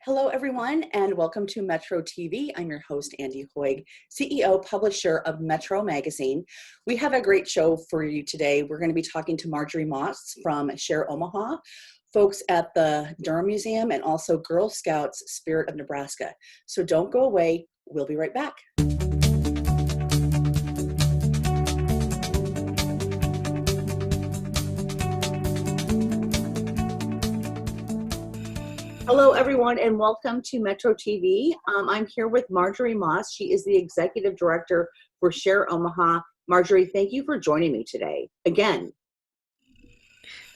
Hello, everyone, and welcome to Metro TV. I'm your host, Andee Hoig, CEO, publisher of metroMAGAZINE. We have a great show for you today. We're going to be talking to Marjorie Moss from Share Omaha, folks at the Durham Museum, and also Girl Scouts Spirit of Nebraska. So don't go away. We'll be right back. Hello, everyone, and welcome to Metro TV. I'm here with Marjorie Moss. She is the Executive Director for Share Omaha. Marjorie, thank you for joining me today again.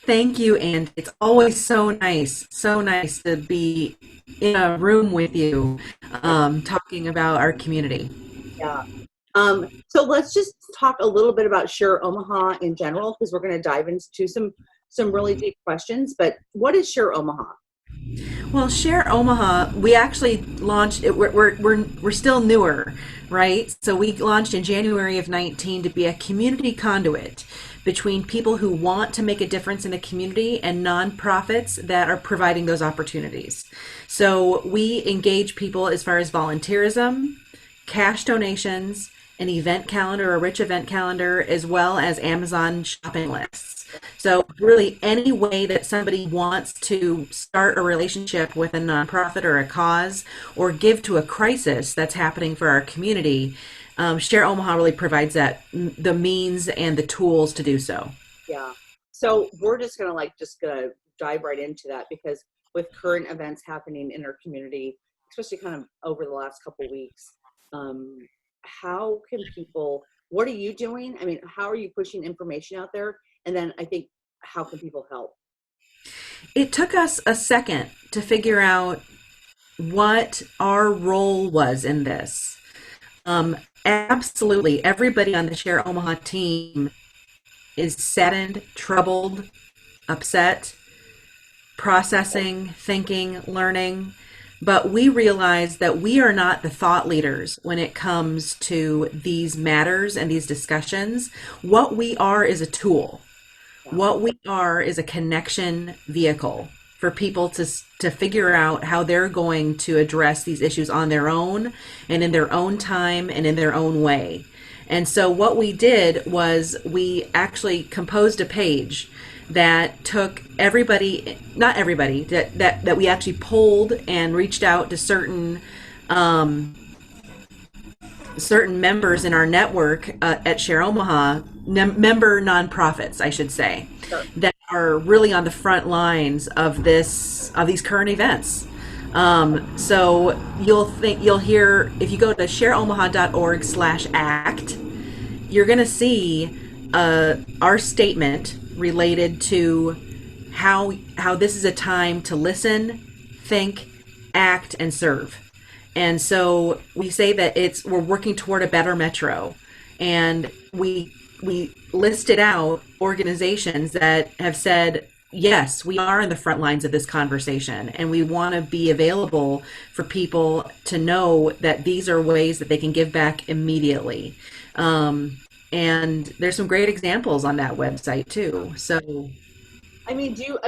Thank you, and it's always so nice to be in a room with you talking about our community. Yeah. So let's just talk a little bit about Share Omaha in general, because we're going to dive into some really deep questions. But what is Share Omaha? Well, Share Omaha, we actually launched it. We're still newer, right? So we launched in January of 19 to be a community conduit between people who want to make a difference in the community and nonprofits that are providing those opportunities. So we engage people as far as volunteerism, cash donations, an event calendar, a rich event calendar, as well as Amazon shopping lists. So really any way that somebody wants to start a relationship with a nonprofit or a cause or give to a crisis that's happening for our community, Share Omaha really provides that, the means and the tools to do so. Yeah. So we're just going to dive right into that, because with current events happening in our community, especially kind of over the last couple of weeks, how can people, what are you doing? I mean, how are you pushing information out there? And then I think, how can people help? It took us a second to figure out what our role was in this. Absolutely, everybody on the Share Omaha team is saddened, troubled, upset, processing, thinking, learning. But we realize that we are not the thought leaders when it comes to these matters and these discussions. What we are is a tool. What we are is a connection vehicle for people to figure out how they're going to address these issues on their own and in their own time and in their own way. And so what we did was we actually composed a page that took everybody, not everybody, that we actually polled and reached out to certain members in our network at Share Omaha, member nonprofits, I should say, Sure. that are really on the front lines of these current events. So you'll hear, if you go to shareomaha.org/act, you're going to see our statement related to how this is a time to listen, think, act, and serve. And so we say that we're working toward a better metro, and we listed out organizations that have said, yes, we are in the front lines of this conversation, and we want to be available for people to know that these are ways that they can give back immediately. And there's some great examples on that website too. So, I mean, do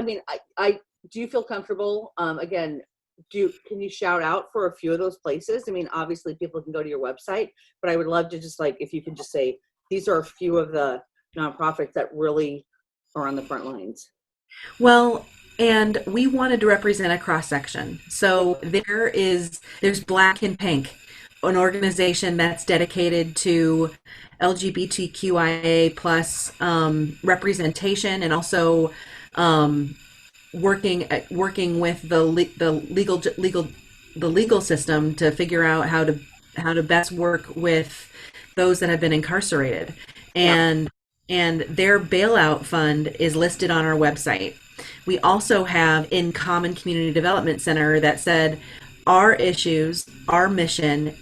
you feel comfortable? Again, can you shout out for a few of those places? I mean, obviously people can go to your website, but I would love to just if you can just say, these are a few of the nonprofits that really are on the front lines. Well, and we wanted to represent a cross section. So there's Black in Pink, an organization that's dedicated to LGBTQIA plus representation, and also working with the legal system to figure out how to best work with those that have been incarcerated, and their bailout fund is listed on our website. We also have In Common Community Development Center that said our issues, our mission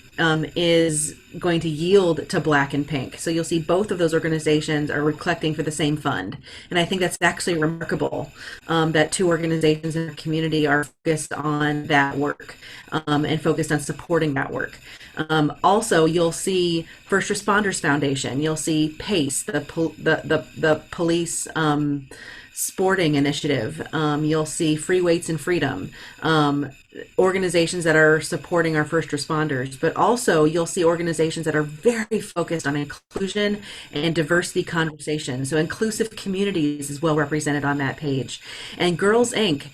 is going to yield to Black and Pink. So you'll see both of those organizations are collecting for the same fund. And I think that's actually remarkable, that two organizations in the community are focused on that work, and focused on supporting that work. Also, you'll see First Responders Foundation. You'll see PACE, the police sporting initiative. You'll see Free Weights and Freedom, organizations that are supporting our first responders. But also, you'll see organizations that are very focused on inclusion and diversity conversations. So inclusive communities is well represented on that page. And Girls Inc.,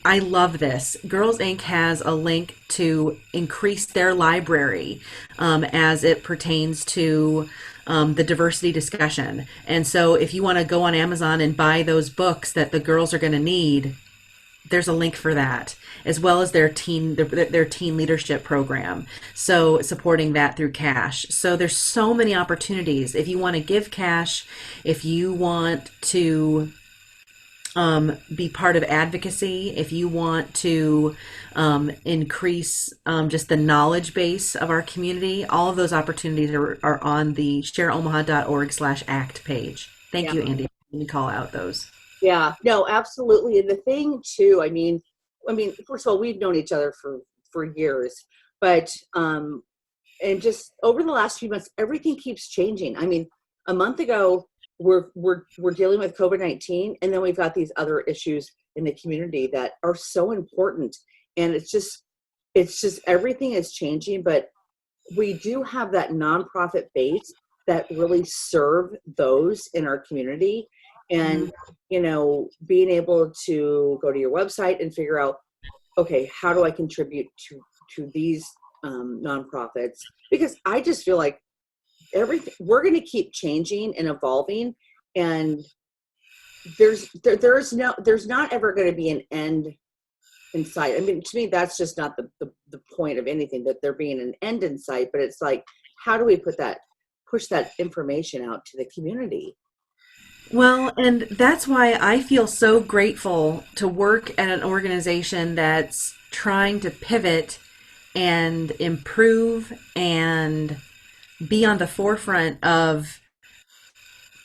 I love this. Girls Inc. has a link to increase their library as it pertains to the diversity discussion. And so if you want to go on Amazon and buy those books that the girls are going to need, there's a link for that, as well as their teen leadership program. So supporting that through cash. So there's so many opportunities. If you want to give cash, if you want to be part of advocacy, if you want to increase just the knowledge base of our community, all of those opportunities are on the shareomaha.org/act page. Thank you, Andee. Let me call out those. Yeah, no, absolutely. And the thing too, I mean, first of all, we've known each other for years, but and just over the last few months, everything keeps changing. I mean, a month ago, we're dealing with COVID-19, and then we've got these other issues in the community that are so important. And it's just everything is changing, but we do have that nonprofit base that really serve those in our community. And, you know, being able to go to your website and figure out, okay, how do I contribute to these nonprofits? Because I just feel like we're going to keep changing and evolving, and there's not ever going to be an end in sight. I mean, to me, that's just not the point of anything, that there being an end in sight, but it's like, how do we push that information out to the community? Well, and that's why I feel so grateful to work at an organization that's trying to pivot and improve and be on the forefront of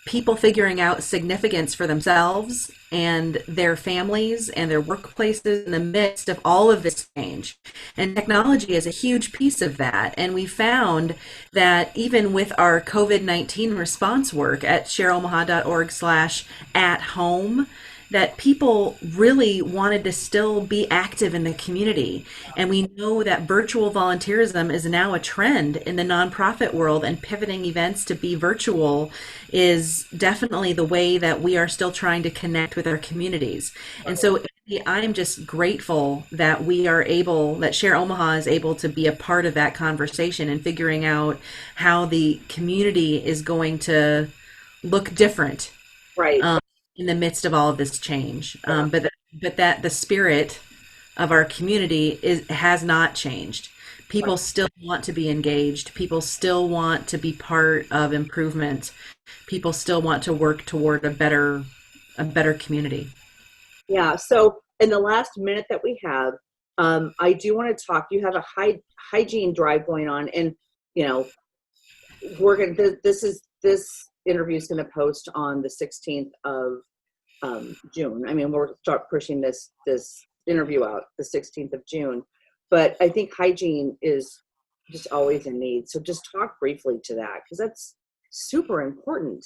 people figuring out significance for themselves and their families and their workplaces in the midst of all of this change. And technology is a huge piece of that. And we found that even with our COVID-19 response work at shareomaha.org/at-home, that people really wanted to still be active in the community. And we know that virtual volunteerism is now a trend in the nonprofit world, and pivoting events to be virtual is definitely the way that we are still trying to connect with our communities. And so I'm just grateful that that Share Omaha is able to be a part of that conversation and figuring out how the community is going to look different. Right. In the midst of all of this change, but that the spirit of our community has not changed. People still want to be engaged. People still want to be part of improvement. People still want to work toward a better community. Yeah. So in the last minute that we have, I do want to talk. You have a hygiene drive going on, and you know, this interview is going to post on the 16th of June. I mean, we'll start pushing this interview out the 16th of June. But I think hygiene is just always a need. So just talk briefly to that, because that's super important.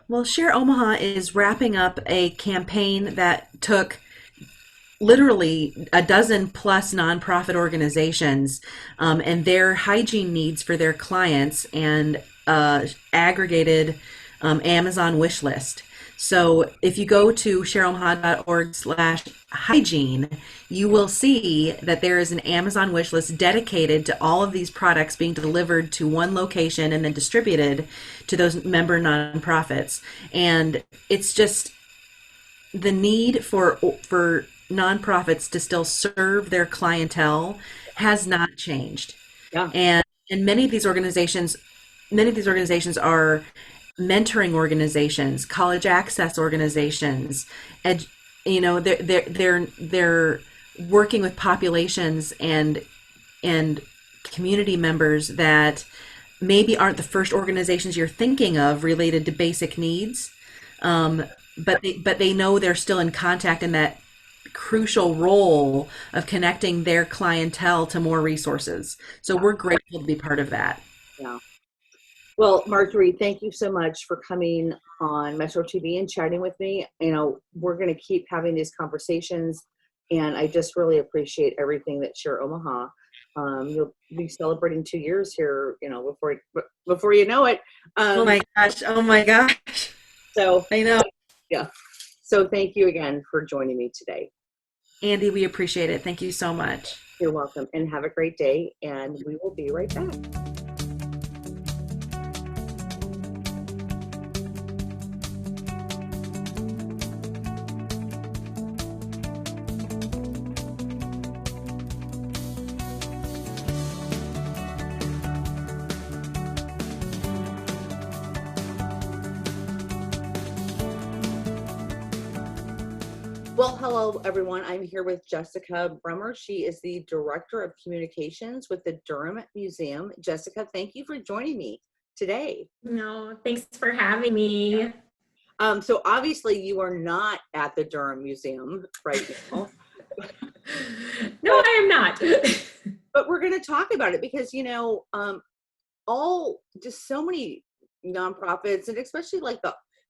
Well, Share Omaha is wrapping up a campaign that took literally a dozen plus nonprofit organizations and their hygiene needs for their clients, and aggregated Amazon wish list. So if you go to shareomaha.org/hygiene, you will see that there is an Amazon wish list dedicated to all of these products being delivered to one location and then distributed to those member nonprofits. And it's just the need for nonprofits to still serve their clientele has not changed. Yeah. And many of these organizations are mentoring organizations, college access organizations, and they're working with populations and community members that maybe aren't the first organizations you're thinking of related to basic needs, but they know they're still in contact in that crucial role of connecting their clientele to more resources. So we're grateful to be part of that. Yeah. Well, Marjorie, thank you so much for coming on Metro TV and chatting with me. You know, we're going to keep having these conversations, and I just really appreciate everything that Share Omaha. You'll be celebrating 2 years here, you know, before you know it. Oh my gosh! Oh my gosh! So I know. yeah. So thank you again for joining me today. Andee, we appreciate it. Thank you so much. You're welcome, and have a great day. And we will be right back. Well, hello, everyone. I'm here with Jessica Brummer. She is the Director of Communications with the Durham Museum. Jessica, thank you for joining me today. No, thanks for having me. So obviously you are not at the Durham Museum right now. No, I am not. But we're going to talk about it because, you know, just so many nonprofits, and especially like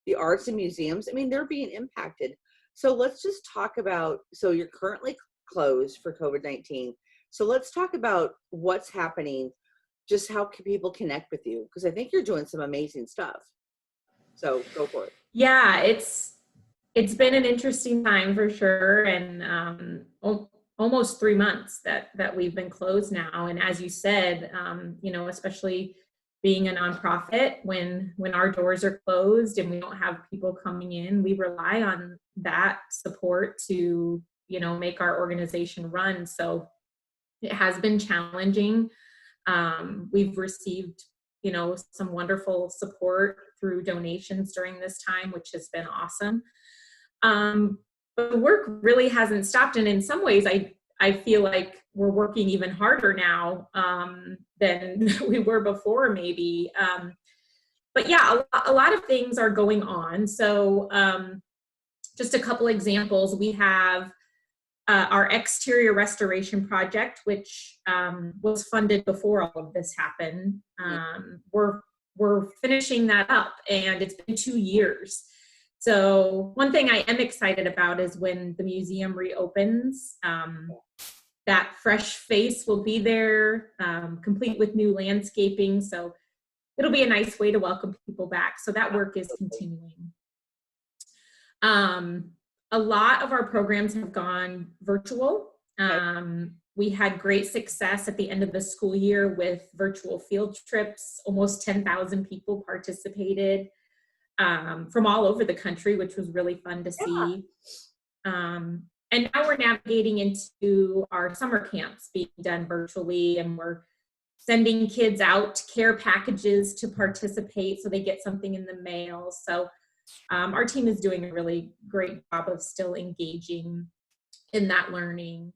the arts and museums, I mean, they're being impacted. So let's just talk about, so you're currently closed for COVID-19. So let's talk about what's happening, just how can people connect with you? Because I think you're doing some amazing stuff. So go for it. Yeah, it's been an interesting time for sure. And almost 3 months that we've been closed now. And as you said, you know, especially being a nonprofit, when our doors are closed and we don't have people coming in, we rely on that support to, you know, make our organization run. So it has been challenging. We've received, you know, some wonderful support through donations during this time, which has been awesome. But the work really hasn't stopped. And in some ways, I feel like we're working even harder now than we were before, maybe. But yeah, a lot of things are going on. So just a couple examples. We have our exterior restoration project, which was funded before all of this happened. We're finishing that up, and it's been 2 years. So one thing I am excited about is when the museum reopens, that fresh face will be there, complete with new landscaping. So it'll be a nice way to welcome people back. So that work is continuing. A lot of our programs have gone virtual. We had great success at the end of the school year with virtual field trips. Almost 10,000 people participated from all over the country, which was really fun to see. And now we're navigating into our summer camps being done virtually, and we're sending kids out care packages to participate so they get something in the mail. So our team is doing a really great job of still engaging in that learning.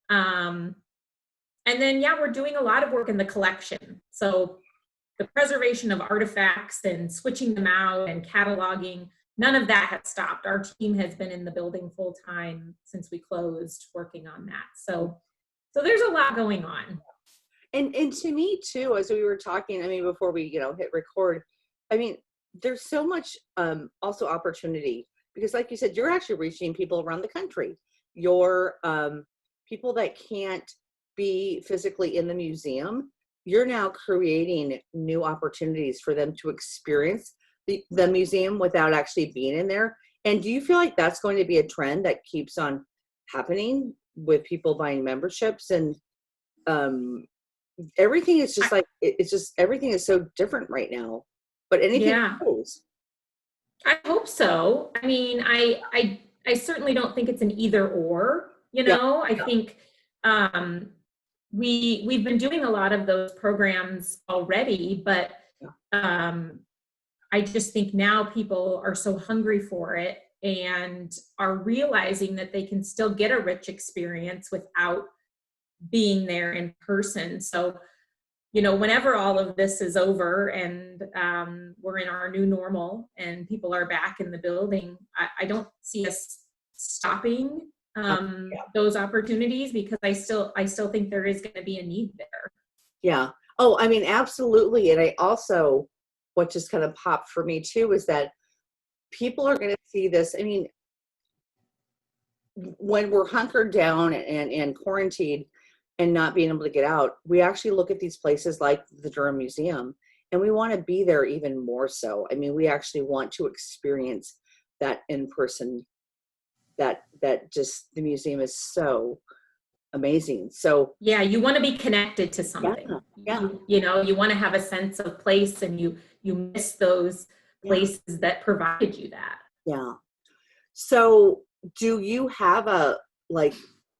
And then, yeah, we're doing a lot of work in the collection. So the preservation of artifacts and switching them out and cataloging, none of that has stopped. Our team has been in the building full time since we closed working on that. So there's a lot going on. And to me too, as we were talking, I mean, before we, you know, hit record, I mean, there's so much also opportunity, because like you said, you're actually reaching people around the country. You're people that can't be physically in the museum. You're now creating new opportunities for them to experience the museum without actually being in there. And do you feel like that's going to be a trend that keeps on happening with people buying memberships? And everything is just like, it's just, everything is so different right now, but anything goes. I hope so. I mean, I certainly don't think it's an either or, you know. I think we've been doing a lot of those programs already, but I just think now people are so hungry for it and are realizing that they can still get a rich experience without being there in person. So whenever all of this is over and we're in our new normal and people are back in the building, I don't see us stopping those opportunities, because I still think there is going to be a need there. Yeah. Oh, I mean, absolutely. And I also, what just kind of popped for me too, is that people are going to see this. I mean, when we're hunkered down and quarantined and not being able to get out, we actually look at these places like the Durham Museum, and we want to be there even more so. I mean, we actually want to experience that in person, that just the museum is so amazing. So yeah, you want to be connected to something. Yeah. You want to have a sense of place, and you miss those places that provided you that. Yeah. So do you have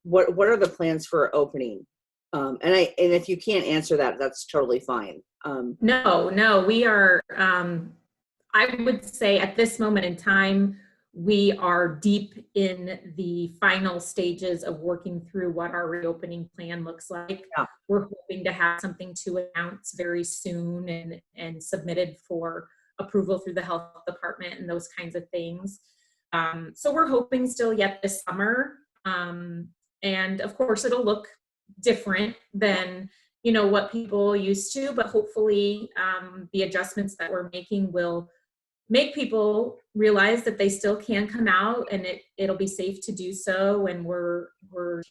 what are the plans for opening? And if you can't answer that, that's totally fine. No, we are, I would say at this moment in time, we are deep in the final stages of working through what our reopening plan looks like. Yeah. We're hoping to have something to announce very soon and submitted for approval through the health department and those kinds of things. So we're hoping still yet this summer. And of course it'll look different than, what people used to, but hopefully the adjustments that we're making will make people realize that they still can come out, and it'll be safe to do so. And we're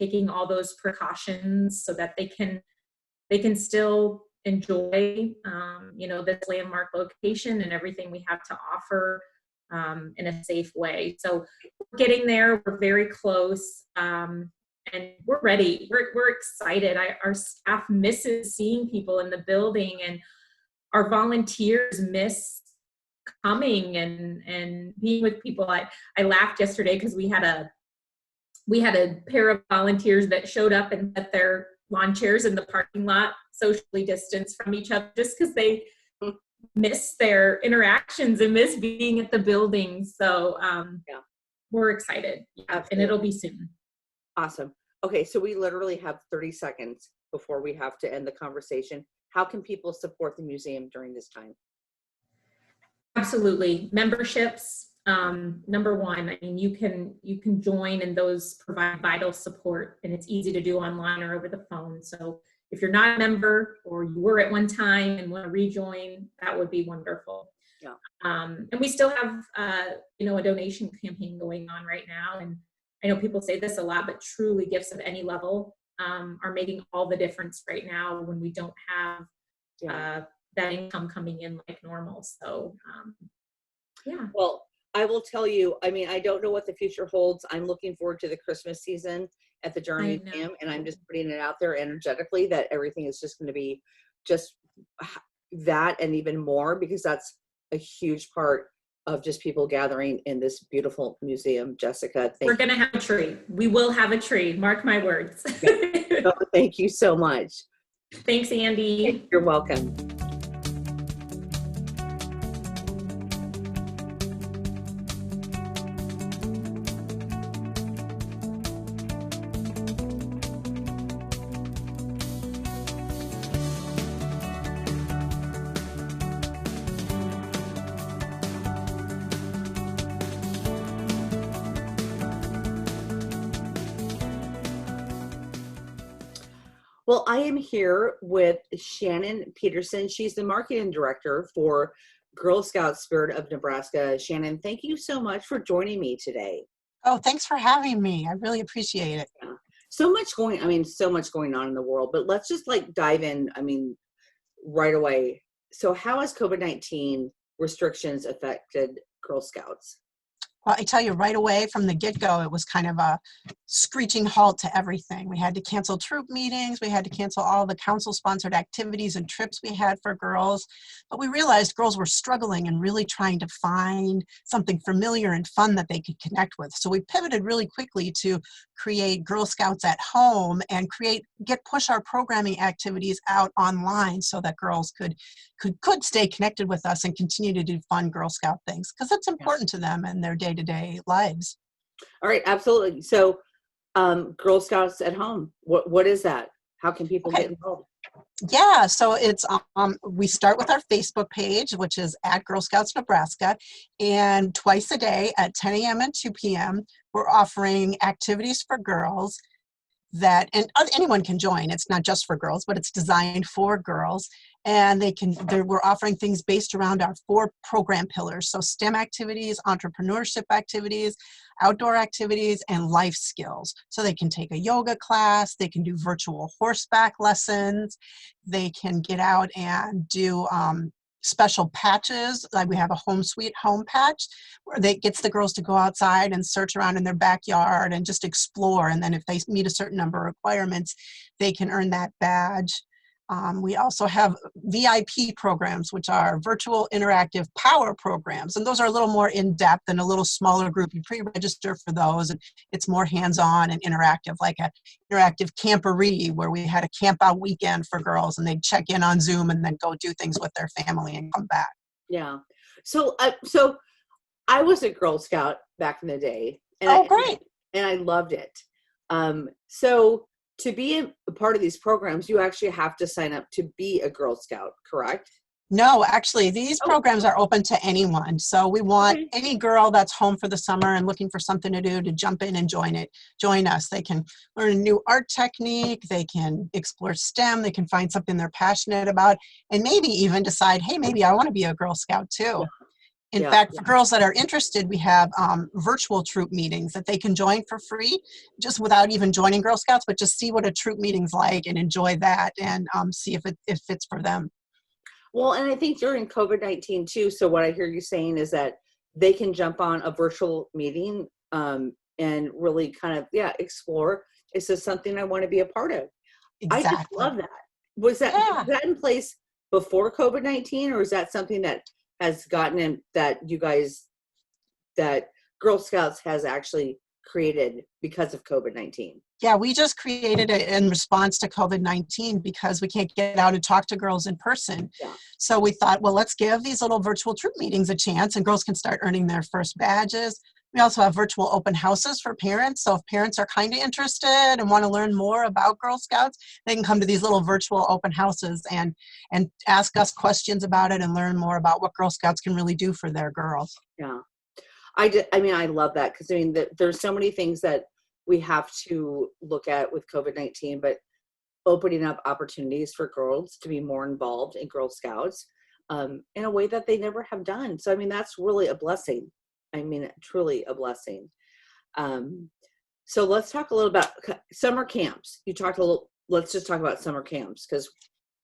taking all those precautions so that they can still enjoy, this landmark location and everything we have to offer in a safe way. So we're getting there. We're very close. And we're ready. We're excited. Our staff misses seeing people in the building, and our volunteers miss coming and being with people. I laughed yesterday because we had a pair of volunteers that showed up and set their lawn chairs in the parking lot, socially distanced from each other, just because they miss their interactions and miss being at the building. So we're excited. Yeah, and it'll be soon. Awesome. Okay, so we literally have 30 seconds before we have to end the conversation. How can people support the museum during this time? Absolutely. Memberships, number one. I mean, you can join, and those provide vital support, and it's easy to do online or over the phone. So if you're not a member, or you were at one time and want to rejoin, that would be wonderful. Yeah. And we still have, a donation campaign going on right now. And I know people say this a lot, but truly gifts of any level are making all the difference right now when we don't have that income coming in like normal. So, Well, I will tell you, I mean, I don't know what the future holds. I'm looking forward to the Christmas season at the Durham Museum, and I'm just putting it out there energetically that everything is just going to be just that and even more, because that's a huge part of just people gathering in this beautiful museum. Jessica, we're going to have a tree. We will have a tree. Mark my words. Oh, thank you so much. Thanks, Andee. You're welcome. Well, I am here with Shannon Peterson. She's the marketing director for Girl Scout Spirit of Nebraska. Shannon, thank you so much for joining me today. Oh, thanks for having me. I really appreciate it. Yeah. So much going on in the world, but let's just dive in, right away. So how has COVID-19 restrictions affected Girl Scouts? Well, I tell you right away from the get-go, it was kind of a screeching halt to everything. We had to cancel troop meetings. We had to cancel all the council-sponsored activities and trips we had for girls. But we realized girls were struggling and really trying to find something familiar and fun that they could connect with. So we pivoted really quickly to create Girl Scouts at Home and push our programming activities out online so that girls could stay connected with us and continue to do fun Girl Scout things, because it's important to them and their day-to-day lives. All right, absolutely. So Girl Scouts at Home, what is that? how can people Okay. get involved? Yeah, so it's we start with our Facebook page, which is at Girl Scouts Nebraska, and twice a day at 10 a.m. and 2 p.m. we're offering activities for girls that, and anyone can join. It's not just for girls, but it's designed for girls, and we're offering things based around our 4 program pillars. So STEM activities, entrepreneurship activities, outdoor activities, and life skills. So they can take a yoga class, they can do virtual horseback lessons, they can get out and do special patches. Like we have a home sweet home patch where they gets the girls to go outside and search around in their backyard and just explore. And then if they meet a certain number of requirements, they can earn that badge. We also have VIP programs, which are virtual interactive power programs. And those are a little more in-depth and a little smaller group. You pre-register for those, and it's more hands-on and interactive, like an interactive camporee, where we had a camp out weekend for girls, and they'd check in on Zoom and then go do things with their family and come back. Yeah. So I was a Girl Scout back in the day. And Great. And I loved it. So to be a part of these programs, you actually have to sign up to be a Girl Scout, correct? No, actually, these programs are open to anyone. So we want any girl that's home for the summer and looking for something to do to jump in and join us. They can learn a new art technique, they can explore STEM, they can find something they're passionate about, and maybe even decide, hey, maybe I want to be a Girl Scout too. In fact, for girls that are interested, we have virtual troop meetings that they can join for free, just without even joining Girl Scouts, but just see what a troop meeting's like and enjoy that, and see if it fits for them. Well, and I think during COVID-19 too, so what I hear you saying is that they can jump on a virtual meeting and really kind of, explore. Is this something I want to be a part of? Exactly. I just love that. Was that in place before COVID-19, or is that something that has gotten in, that Girl Scouts has actually created because of COVID-19? Yeah, we just created it in response to COVID-19 because we can't get out and talk to girls in person. Yeah. So we thought, well, let's give these little virtual troop meetings a chance, and girls can start earning their first badges. We also have virtual open houses for parents. So if parents are kind of interested and want to learn more about Girl Scouts, they can come to these little virtual open houses and ask us questions about it and learn more about what Girl Scouts can really do for their girls. Yeah. I love that, because there's so many things that we have to look at with COVID-19, but opening up opportunities for girls to be more involved in Girl Scouts in a way that they never have done. So, that's really a blessing. Truly a blessing. So let's talk a little about summer camps. Let's just talk about summer camps, because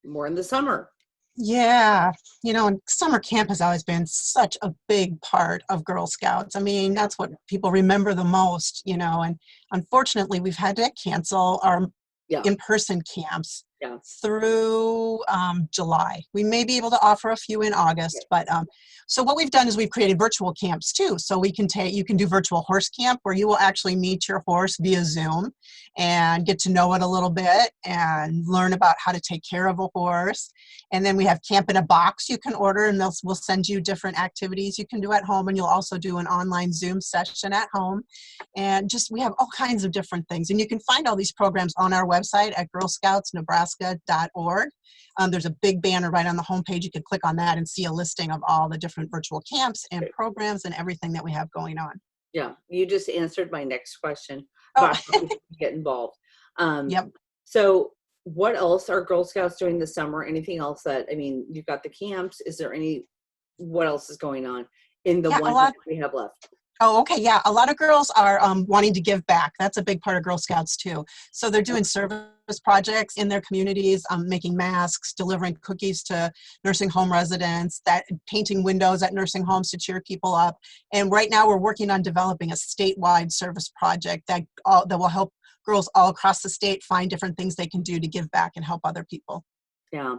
we're in the summer. Yeah, and summer camp has always been such a big part of Girl Scouts. That's what people remember the most, and unfortunately we've had to cancel our in-person camps through July. We may be able to offer a few in August, but so what we've done is we've created virtual camps too. So you can do virtual horse camp, where you will actually meet your horse via Zoom and get to know it a little bit and learn about how to take care of a horse. And then we have Camp in a Box you can order, and we'll send you different activities you can do at home, and you'll also do an online Zoom session at home. And we have all kinds of different things. And you can find all these programs on our website at girlscoutsnebraska.org. There's a big banner right on the homepage. You can click on that and see a listing of all the different virtual camps and programs and everything that we have going on. Yeah, you just answered my next question about how people can get involved. Yep. So what else are Girl Scouts doing this summer? Anything else that, you've got the camps. What else is going on in the ones that we have left? Oh, okay. Yeah. A lot of girls are wanting to give back. That's a big part of Girl Scouts too. So they're doing service projects in their communities, making masks, delivering cookies to nursing home residents, painting windows at nursing homes to cheer people up. And right now we're working on developing a statewide service project that will help girls all across the state find different things they can do to give back and help other people. Yeah.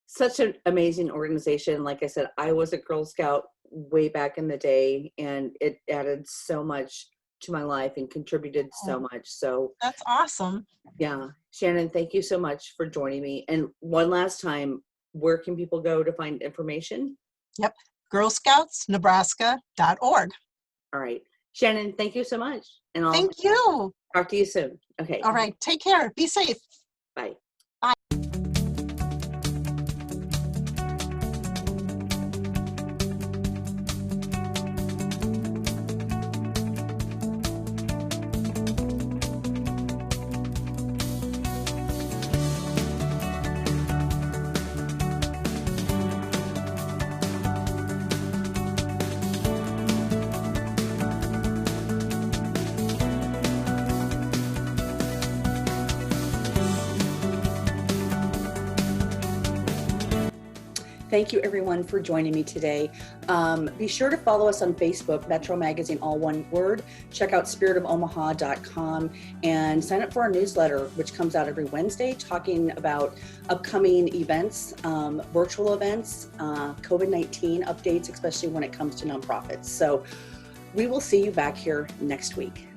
Such an amazing organization. Like I said, I was a Girl Scout way back in the day, and it added so much to my life and contributed so much. So that's awesome. Yeah. Shannon, thank you so much for joining me. And one last time, where can people go to find information? Yep. girlscoutsnebraska.org. All right. Shannon, thank you so much. And Thank you. talk to you soon. Okay. All right. Take care. Be safe. Bye. Thank you everyone for joining me today. Be sure to follow us on Facebook, Metro Magazine, all one word. Check out spiritofomaha.com and sign up for our newsletter, which comes out every Wednesday, talking about upcoming events, virtual events, COVID-19 updates, especially when it comes to nonprofits. So we will see you back here next week.